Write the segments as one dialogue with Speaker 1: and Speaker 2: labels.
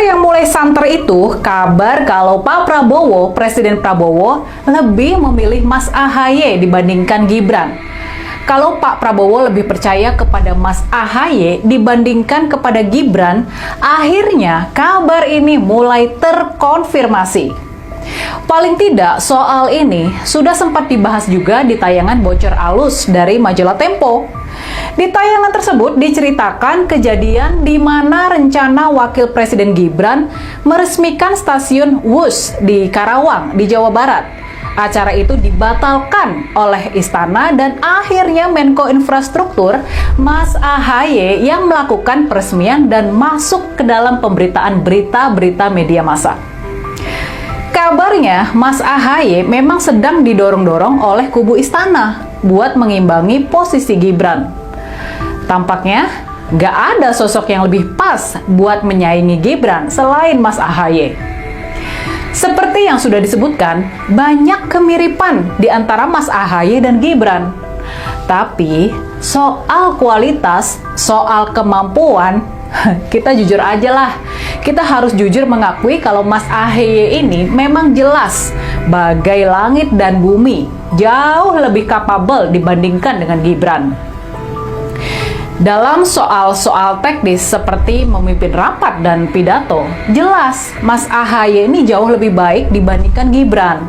Speaker 1: yang mulai santer itu kabar kalau Pak Prabowo, Presiden Prabowo, lebih memilih Mas AHY dibandingkan Gibran. Kalau Pak Prabowo lebih percaya kepada Mas AHY dibandingkan kepada Gibran, akhirnya kabar ini mulai terkonfirmasi. Paling tidak soal ini sudah sempat dibahas juga di tayangan Bocor Alus dari majalah Tempo. Di tayangan tersebut diceritakan kejadian di mana rencana Wakil Presiden Gibran meresmikan stasiun Wus di Karawang, di Jawa Barat. Acara itu dibatalkan oleh Istana dan akhirnya Menko Infrastruktur Mas AHY yang melakukan peresmian dan masuk ke dalam pemberitaan berita-berita media massa. Kabarnya Mas AHY memang sedang didorong-dorong oleh kubu Istana buat mengimbangi posisi Gibran. Tampaknya nggak ada sosok yang lebih pas buat menyaingi Gibran selain Mas AHY. Seperti yang sudah disebutkan, banyak kemiripan di antara Mas AHY dan Gibran. Tapi soal kualitas, soal kemampuan, kita jujur aja lah. Kita harus jujur mengakui kalau Mas AHY ini memang jelas bagai langit dan bumi, jauh lebih kapabel dibandingkan dengan Gibran. Dalam soal-soal teknis seperti memimpin rapat dan pidato, jelas Mas AHY ini jauh lebih baik dibandingkan Gibran.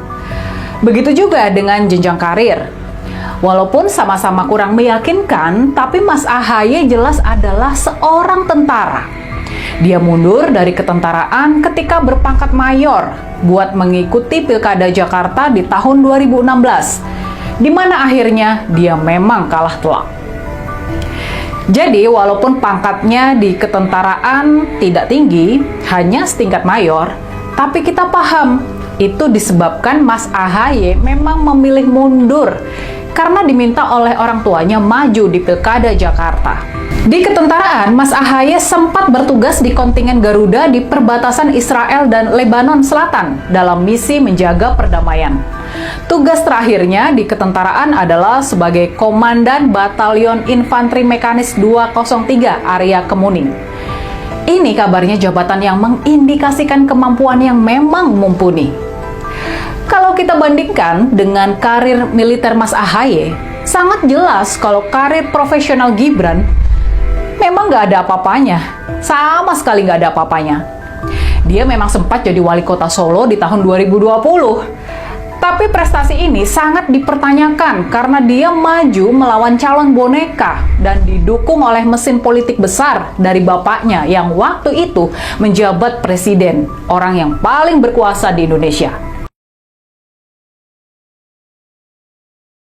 Speaker 1: Begitu juga dengan jenjang karir. Walaupun sama-sama kurang meyakinkan, tapi Mas AHY jelas adalah seorang tentara. Dia mundur dari ketentaraan ketika berpangkat mayor buat mengikuti Pilkada Jakarta di tahun 2016, di mana akhirnya dia memang kalah telak. Jadi, walaupun pangkatnya di ketentaraan tidak tinggi, hanya setingkat mayor, tapi kita paham, itu disebabkan Mas AHY memang memilih mundur karena diminta oleh orang tuanya maju di Pilkada Jakarta. Di ketentaraan, Mas AHY sempat bertugas di kontingen Garuda di perbatasan Israel dan Lebanon Selatan dalam misi menjaga perdamaian. Tugas terakhirnya di ketentaraan adalah sebagai Komandan Batalion Infanteri Mekanis 203 Area Kemuning. Ini kabarnya jabatan yang mengindikasikan kemampuan yang memang mumpuni. Kalau kita bandingkan dengan karir militer Mas AHY, sangat jelas kalau karir profesional Gibran memang nggak ada apa-apanya. Sama sekali nggak ada apa-apanya. Dia memang sempat jadi wali kota Solo di tahun 2020. Tapi prestasi ini sangat dipertanyakan karena dia maju melawan calon boneka dan didukung oleh mesin politik besar dari bapaknya yang waktu itu menjabat presiden, orang yang paling berkuasa di Indonesia.